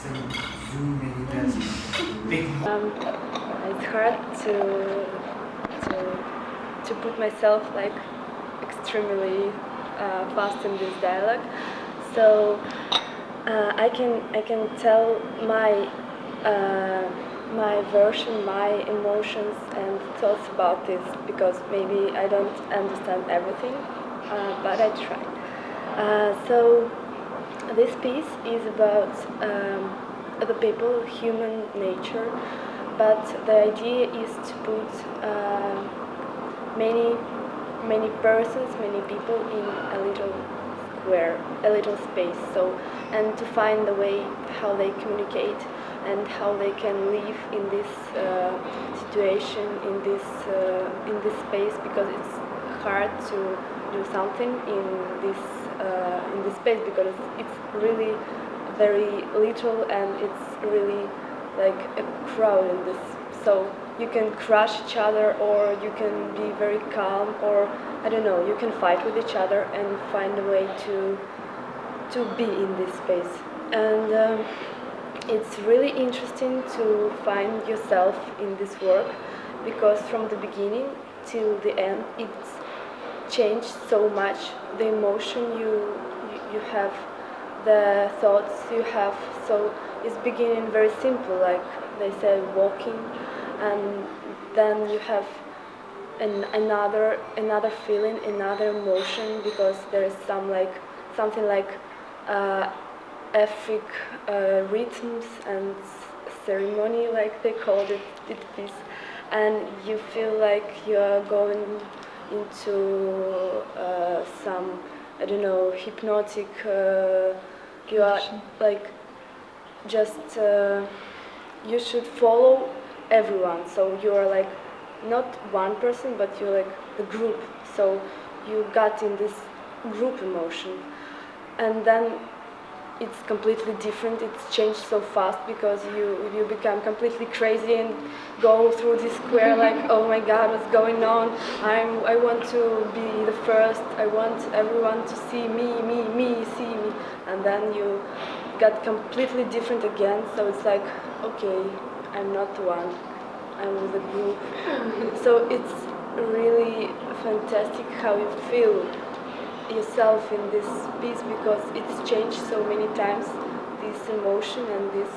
It's hard to put myself like extremely fast in this dialogue. So I can tell my version, my emotions and thoughts about this, because maybe I don't understand everything, but I try. So this piece is about the people, human nature, but the idea is to put many persons, many people in a little square, a little space. So, and to find the way how they communicate and how they can live in this situation, in this space, because it's hard to do something in this space, because it's really very little and it's really like a crowd in this. So you can crush each other, or you can be very calm, or I don't know, you can fight with each other and find a way to be in this space. And it's really interesting to find yourself in this work, because from the beginning till the end it's changed so much. The emotion you have, the thoughts you have. So it's beginning very simple, like they said, walking, and then you have another feeling, another emotion, because there is something like Afric rhythms and ceremony, like they called it this, and you feel like you are going into some, I don't know, hypnotic. You are like just you should follow everyone. So you are like not one person, but you're like the group. So you got in this group emotion, and then it's completely different. It's changed so fast, because you become completely crazy and go through this square like, oh my God, what's going on? I want to be the first. I want everyone to see me, see me. And then you got completely different again. So it's like, okay, I'm not one. I'm with a group. So it's really fantastic how you feel yourself in this piece, because it's changed so many times, this emotion and this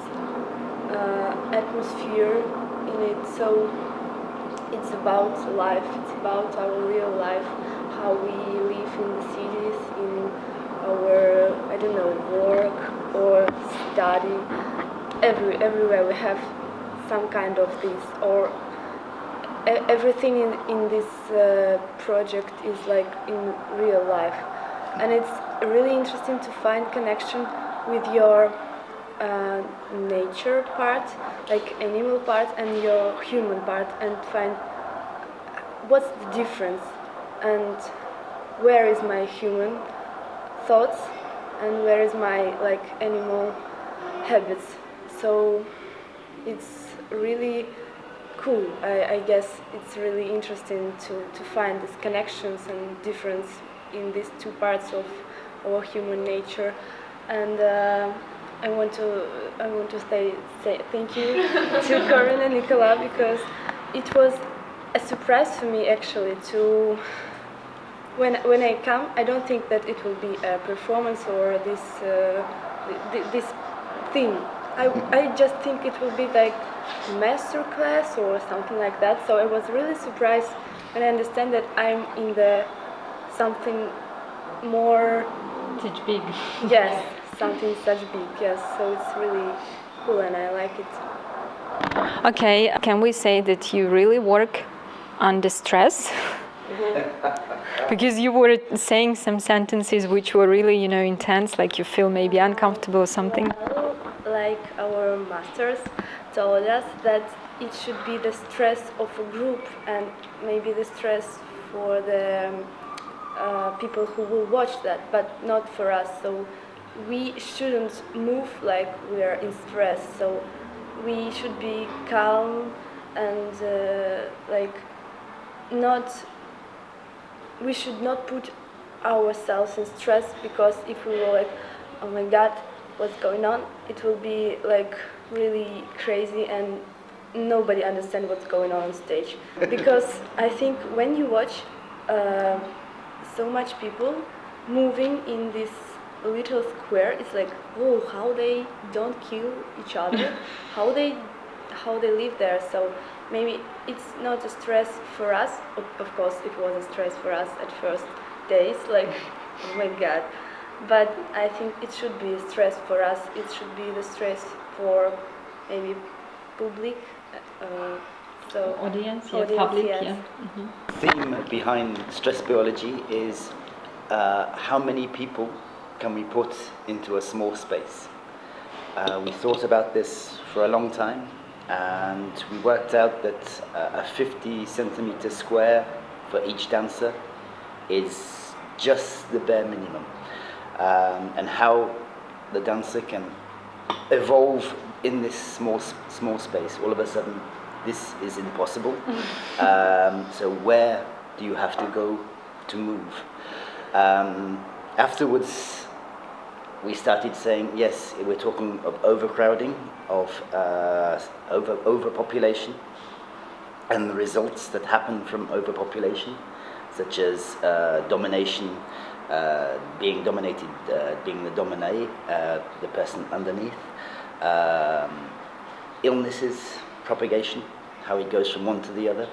atmosphere in it. So it's about life, it's about our real life, how we live in the cities, in our, I don't know, work or study. Everywhere we have some kind of this, or everything in this project is like in real life, and it's really interesting to find connection with your nature part, like animal part, and your human part, and find what's the difference, and where is my human thoughts, and where is my like animal habits. So it's really cool. I guess it's really interesting to find these connections and difference in these two parts of our human nature. And I want to say thank you to Corinne and Nicola, because it was a surprise for me actually to when I come. I don't think that it will be a performance or this thing. I just think it will be like master class or something like that. So I was really surprised when I understand that I'm in the something more such big. Yes, something such big. Yes, so it's really cool and I like it. Okay, can we say that you really work under stress? Because you were saying some sentences which were really, intense, like you feel maybe uncomfortable or something. Like our masters told us that it should be the stress of a group, and maybe the stress for the people who will watch that, but not for us. So we shouldn't move like we are in stress. So we should be calm and we should not put ourselves in stress, because if we were like, oh my God, what's going on, it will be like really crazy and nobody understands what's going on stage. Because I think when you watch so much people moving in this little square, it's like, oh, how they don't kill each other, how they live there. So maybe it's not a stress for us. Of course, it was a stress for us at first days, like, oh my god. But I think it should be a stress for us. It should be the stress for maybe public. So audience, public, yes. yeah. Theme behind stress biology is how many people can we put into a small space. We thought about this for a long time, and we worked out that a 50 centimeter square for each dancer is just the bare minimum, and how the dancer can evolve in this small space. All of a sudden, this is impossible. So where do you have to go to move? Afterwards, we started saying, yes, we're talking of overcrowding, of overpopulation, and the results that happen from overpopulation, such as domination, being dominated, being the dominé, the person underneath, illnesses, propagation, how it goes from one to the other.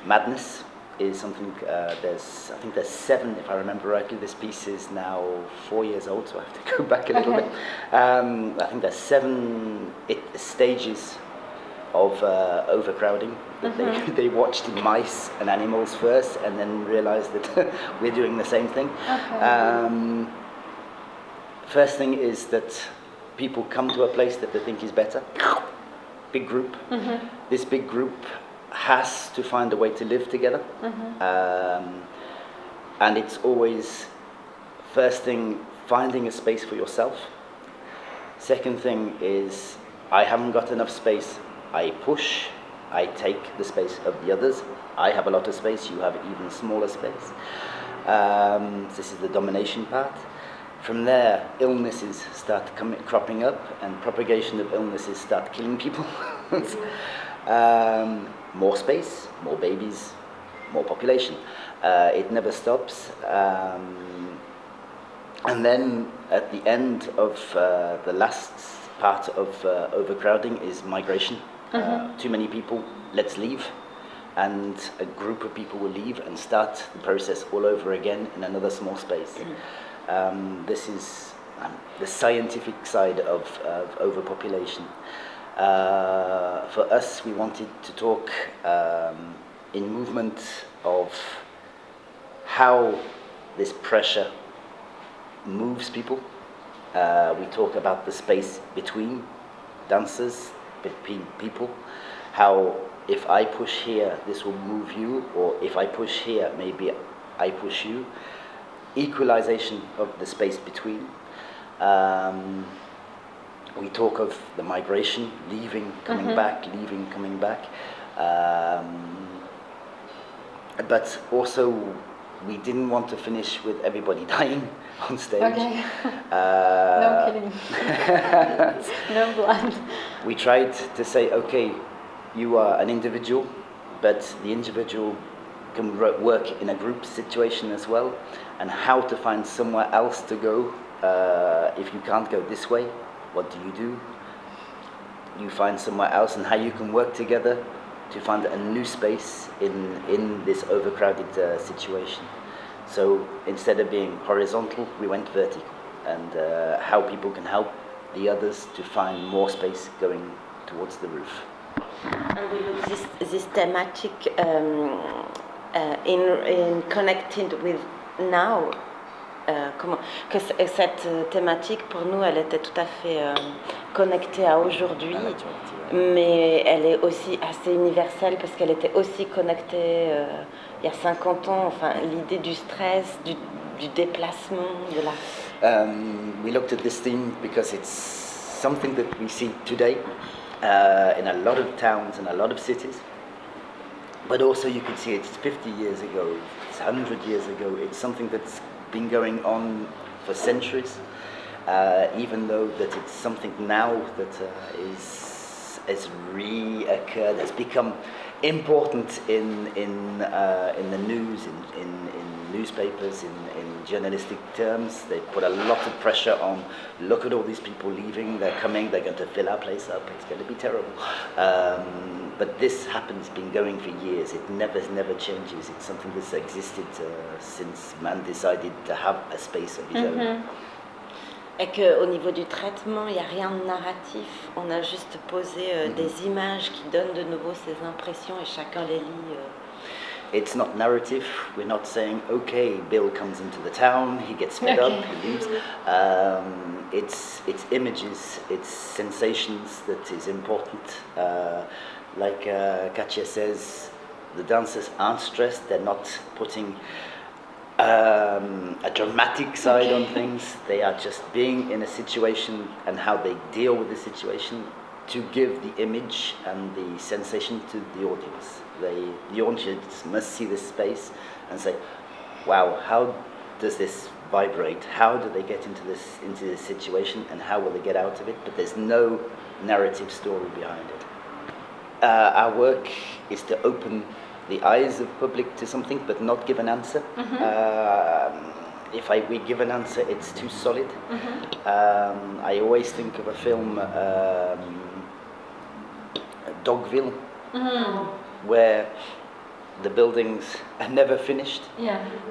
Madness is something, I think there's 7, if I remember rightly. This piece is now 4 years old, so I have to go back a little bit. I think there's 7 stages of overcrowding that they watched in mice and animals first, and then realized that we're doing the same thing. First thing is that people come to a place that they think is better. Big group. This big group has to find a way to live together. And it's always, first thing, finding a space for yourself. Second thing is, I haven't got enough space. I push, I take the space of the others. I have a lot of space, you have even smaller space. This is the domination part. From there, illnesses start cropping up, and propagation of illnesses start killing people. More space, more babies, more population. It never stops. And then at the end of the last part of overcrowding is migration. Too many people, let's leave. And a group of people will leave and start the process all over again in another small space. This is the scientific side of overpopulation. For us, we wanted to talk in movement of how this pressure moves people. We talk about the space between dancers, between people, how if I push here, this will move you, or if I push here, maybe I push you. Equalization of the space between. We talk of the migration, leaving, coming back, leaving, coming back. But also, we didn't want to finish with everybody dying on stage. Okay. No kidding. No blood. We tried to say, okay, you are an individual, but the individual can work in a group situation as well, and how to find somewhere else to go. If you can't go this way, what do? You find somewhere else, and how you can work together to find a new space in this overcrowded situation. So instead of being horizontal, we went vertical, and how people can help the others to find more space going towards the roof. And we look this thematic in connected with now. Que cette thématique, pour nous, elle était tout à fait connectée à aujourd'hui, mais elle est aussi assez universelle parce qu'elle était aussi connectée il y a 50 ans, enfin, l'idée du stress, du déplacement, de la... We looked at this theme because it's something that we see today in a lot of towns and a lot of cities, but also you could see it's 50 years ago, it's 100 years ago, it's something that's been going on for centuries, even though that it's something now that has reoccurred, has become important in the news, in newspapers, in journalistic terms. They put a lot of pressure on, look at all these people leaving, they're coming, they're going to fill our place up, it's going to be terrible. But this happens, been going for years, it never changes. It's something that's existed since man decided to have a space of his own. Et qu'au niveau du traitement, il n'y a rien de narratif, on a juste posé des images qui donnent de nouveau ces impressions et chacun les lit. It's not narrative, we're not saying, okay, Bill comes into the town, he gets fed up, he leaves. It's images, it's sensations that is important. Like Katja says, the dancers aren't stressed, they're not putting a dramatic side on things. They are just being in a situation and how they deal with the situation to give the image and the sensation to the audience. The audience must see this space and say, wow, how does this vibrate? How do they get into this situation, and how will they get out of it? But there's no narrative story behind it. Our work is to open the eyes of public to something, but not give an answer. If we give an answer, it's too solid. I always think of a film, Dogville, where the buildings are never finished,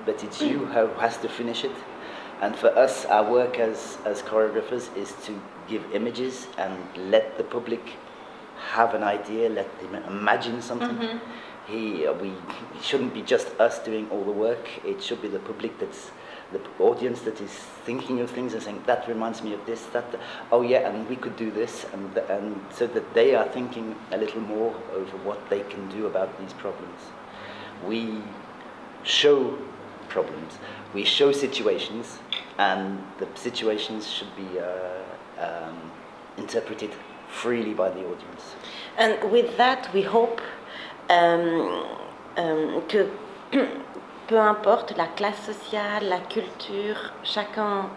but it's you who has to finish it. And for us, our work as choreographers is to give images and let the public have an idea, let them imagine something. It shouldn't be just us doing all the work, it should be the public, that's the audience that is thinking of things and saying, that reminds me of this, that, oh yeah, and we could do this, and so that they are thinking a little more over what they can do about these problems. We show problems, we show situations, and the situations should be interpreted freely by the audience. And with that, we hope que peu importe la classe sociale, la culture, chacun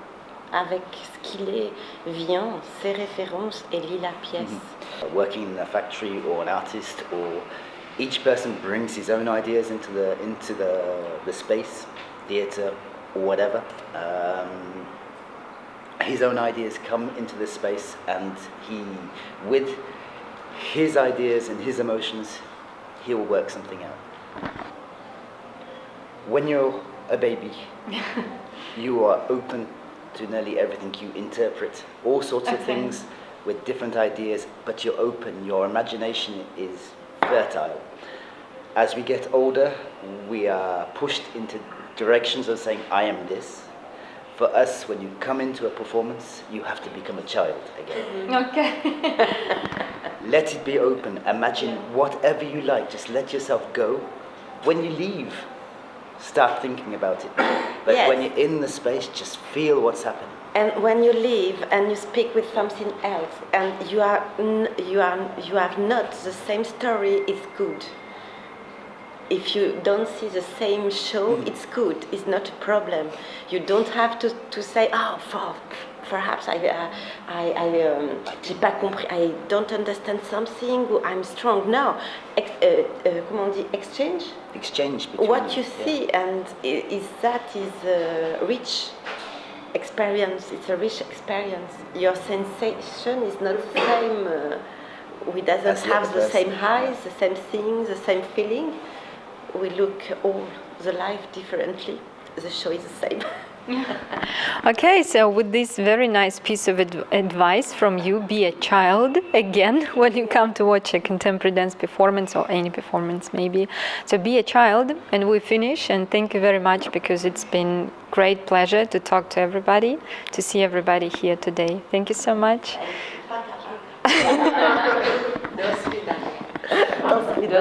avec ce qu'il est vient, ses références et lit la pièce. Working in a factory or an artist, or each person brings his own ideas into the space, theatre or whatever. His own ideas come into this space, and he, with his ideas and his emotions, he will work something out. When you're a baby, you are open to nearly everything. You interpret all sorts of things with different ideas, but you're open, your imagination is fertile. As we get older, we are pushed into directions of saying, I am this. For us, when you come into a performance, you have to become a child again. Okay. Let it be open, imagine whatever you like, just let yourself go. When you leave, start thinking about it. But Yes. when you're in the space, just feel what's happening. And when you leave and you speak with something else, and you have not the same story, it's good. If you don't see the same show, it's good. It's not a problem. You don't have to say, oh, perhaps j'ai pas compris. I don't understand something. Or I'm strong. No, comment on dit, exchange. Exchange between What you them, see, and is a rich experience. It's a rich experience. Your sensation is not the same. We doesn't As the have other the same person, highs, the same thing, the same feeling. We look all the life differently. The show is the same. Okay, so with this very nice piece of advice from you, be a child again when you come to watch a contemporary dance performance or any performance maybe. So be a child, and we finish, and thank you very much, because it's been great pleasure to talk to everybody, to see everybody here today. Thank you so much. До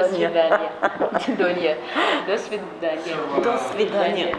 свидания.